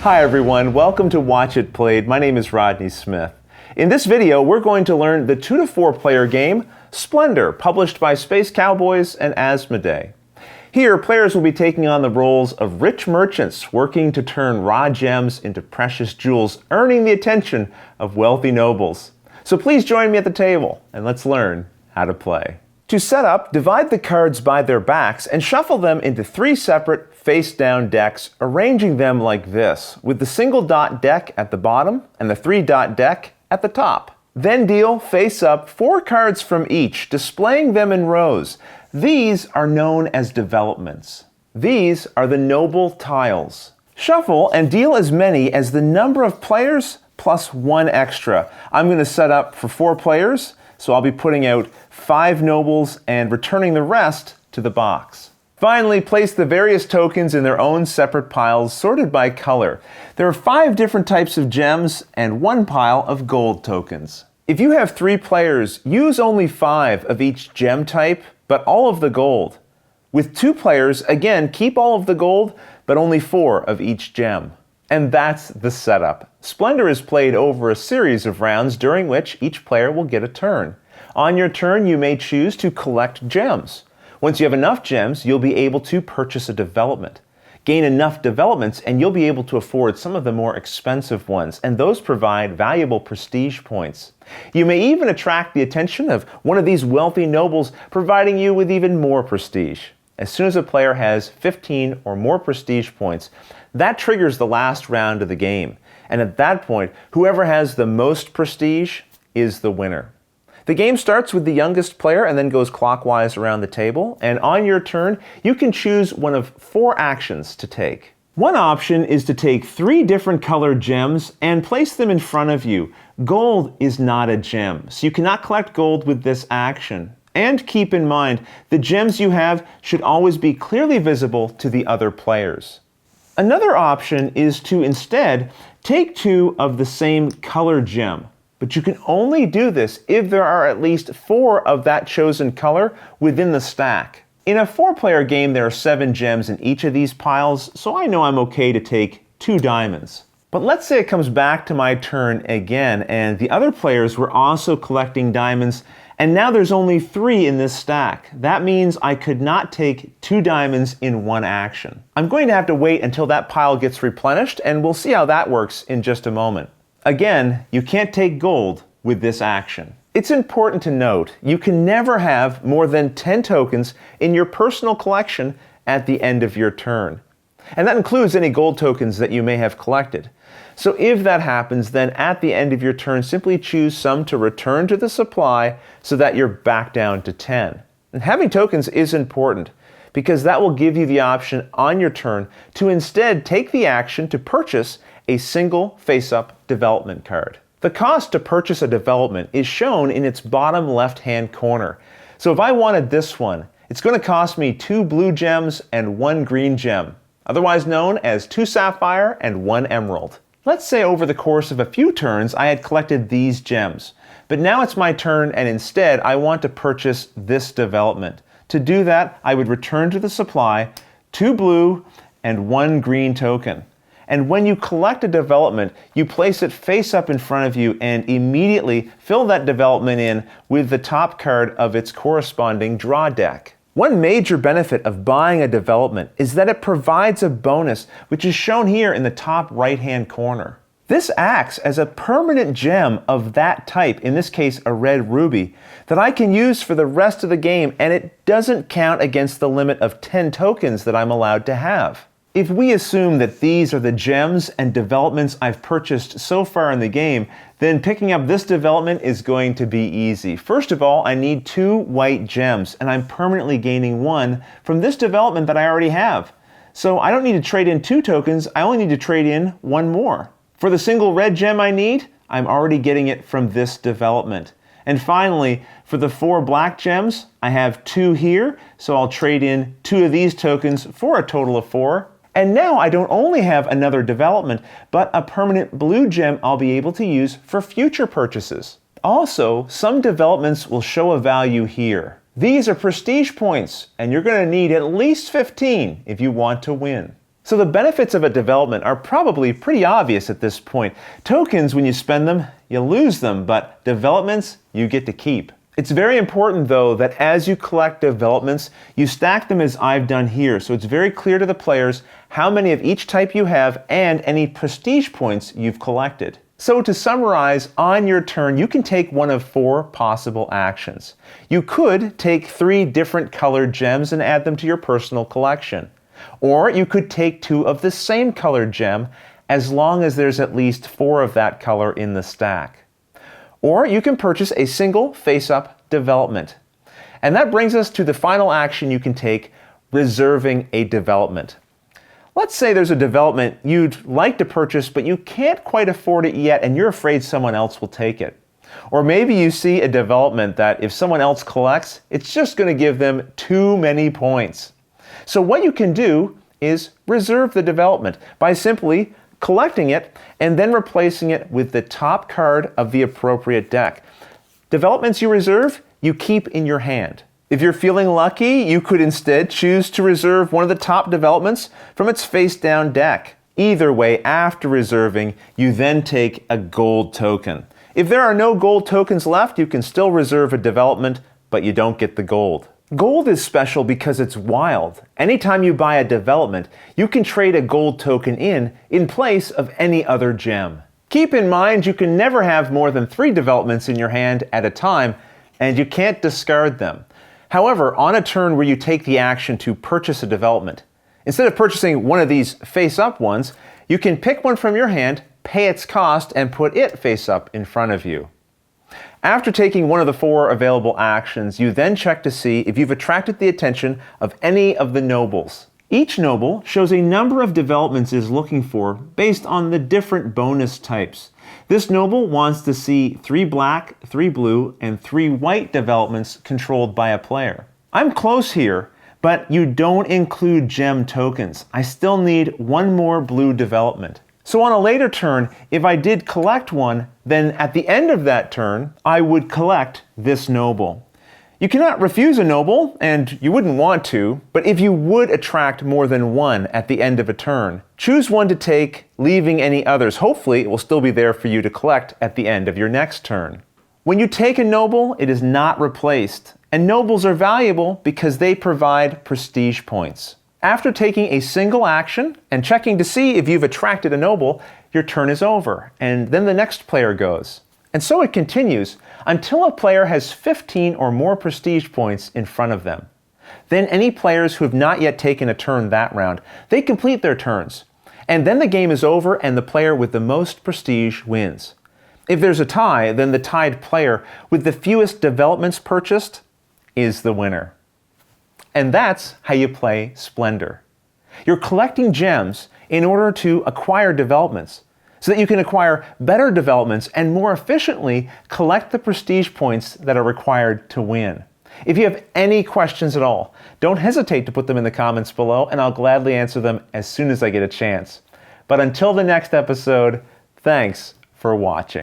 Hi everyone, welcome to Watch It Played. My name is Rodney Smith. In this video, we're going to learn the 2 to 4 player game, Splendor, published by Space Cowboys and Asmodee. Here, players will be taking on the roles of rich merchants working to turn raw gems into precious jewels, earning the attention of wealthy nobles. So please join me at the table and let's learn how to play. To set up, divide the cards by their backs and shuffle them into 3 separate face-down decks, arranging them like this, with the single dot deck at the bottom and the 3-dot deck at the top. Then deal, face up, 4 cards from each, displaying them in rows. These are known as developments. These are the noble tiles. Shuffle and deal as many as the number of players plus 1 extra. I'm going to set up for 4 players, so I'll be putting out 5 nobles and returning the rest to the box. Finally, place the various tokens in their own separate piles sorted by color. There are 5 different types of gems and 1 pile of gold tokens. If you have 3 players, use only 5 of each gem type, but all of the gold. With 2 players, again, keep all of the gold, but only 4 of each gem. And that's the setup. Splendor is played over a series of rounds during which each player will get a turn. On your turn, you may choose to collect gems. Once you have enough gems, you'll be able to purchase a development. Gain enough developments and you'll be able to afford some of the more expensive ones, and those provide valuable prestige points. You may even attract the attention of one of these wealthy nobles, providing you with even more prestige. As soon as a player has 15 or more prestige points, that triggers the last round of the game. And at that point, whoever has the most prestige is the winner. The game starts with the youngest player and then goes clockwise around the table, and on your turn, you can choose one of 4 actions to take. One option is to take 3 different colored gems and place them in front of you. Gold is not a gem, so you cannot collect gold with this action. And keep in mind, the gems you have should always be clearly visible to the other players. Another option is to instead take 2 of the same color gem. But you can only do this if there are at least 4 of that chosen color within the stack. In a 4-player game, there are 7 gems in each of these piles, so I know I'm okay to take 2 diamonds. But let's say it comes back to my turn again, and the other players were also collecting diamonds, and now there's only 3 in this stack. That means I could not take 2 diamonds in one action. I'm going to have to wait until that pile gets replenished, and we'll see how that works in just a moment. Again, you can't take gold with this action. It's important to note, you can never have more than 10 tokens in your personal collection at the end of your turn. And that includes any gold tokens that you may have collected. So if that happens, then at the end of your turn, simply choose some to return to the supply so that you're back down to 10. And having tokens is important, because that will give you the option on your turn to instead take the action to purchase a single face-up development card. The cost to purchase a development is shown in its bottom left-hand corner. So if I wanted this one, it's going to cost me 2 blue gems and 1 green gem, otherwise known as 2 sapphire and 1 emerald. Let's say over the course of a few turns I had collected these gems, but now it's my turn and instead I want to purchase this development. To do that, I would return to the supply 2 blue and 1 green token. And when you collect a development, you place it face up in front of you and immediately fill that development in with the top card of its corresponding draw deck. One major benefit of buying a development is that it provides a bonus, which is shown here in the top right-hand corner. This acts as a permanent gem of that type, in this case a red ruby, that I can use for the rest of the game, and it doesn't count against the limit of 10 tokens that I'm allowed to have. If we assume that these are the gems and developments I've purchased so far in the game, then picking up this development is going to be easy. First of all, I need 2 white gems, and I'm permanently gaining 1 from this development that I already have. So I don't need to trade in 2 tokens, I only need to trade in 1 more. For the single red gem I need, I'm already getting it from this development. And finally, for the 4 black gems, I have 2 here, so I'll trade in 2 of these tokens for a total of 4. And now I don't only have another development, but a permanent blue gem I'll be able to use for future purchases. Also, some developments will show a value here. These are prestige points, and you're going to need at least 15 if you want to win. So the benefits of a development are probably pretty obvious at this point. Tokens, when you spend them, you lose them, but developments, you get to keep. It's very important, though, that as you collect developments, you stack them as I've done here, so it's very clear to the players how many of each type you have and any prestige points you've collected. So to summarize, on your turn, you can take one of 4 possible actions. You could take 3 different colored gems and add them to your personal collection. Or you could take 2 of the same colored gem, as long as there's at least 4 of that color in the stack. Or you can purchase a single face-up development. And that brings us to the final action you can take, reserving a development. Let's say there's a development you'd like to purchase, but you can't quite afford it yet and you're afraid someone else will take it. Or maybe you see a development that if someone else collects, it's just going to give them too many points. So what you can do is reserve the development by simply collecting it and then replacing it with the top card of the appropriate deck. Developments you reserve, you keep in your hand. If you're feeling lucky, you could instead choose to reserve one of the top developments from its face-down deck. Either way, after reserving, you then take a gold token. If there are no gold tokens left, you can still reserve a development, but you don't get the gold. Gold is special because it's wild. Anytime you buy a development, you can trade a gold token in place of any other gem. Keep in mind you can never have more than 3 developments in your hand at a time, and you can't discard them. However, on a turn where you take the action to purchase a development, instead of purchasing one of these face-up ones, you can pick one from your hand, pay its cost, and put it face-up in front of you. After taking one of the 4 available actions, you then check to see if you've attracted the attention of any of the nobles. Each noble shows a number of developments it is looking for based on the different bonus types. This noble wants to see 3 black, 3 blue, and 3 white developments controlled by a player. I'm close here, but you don't include gem tokens. I still need 1 more blue development. So on a later turn, if I did collect one, then at the end of that turn, I would collect this noble. You cannot refuse a noble, and you wouldn't want to, but if you would attract more than 1 at the end of a turn, choose one to take, leaving any others. Hopefully, it will still be there for you to collect at the end of your next turn. When you take a noble, it is not replaced, and nobles are valuable because they provide prestige points. After taking a single action and checking to see if you've attracted a noble, your turn is over, and then the next player goes. And so it continues until a player has 15 or more prestige points in front of them. Then any players who have not yet taken a turn that round, they complete their turns. And then the game is over and the player with the most prestige wins. If there's a tie, then the tied player with the fewest developments purchased is the winner. And that's how you play Splendor. You're collecting gems in order to acquire developments, so that you can acquire better developments and more efficiently collect the prestige points that are required to win. If you have any questions at all, don't hesitate to put them in the comments below, and I'll gladly answer them as soon as I get a chance. But until the next episode, thanks for watching.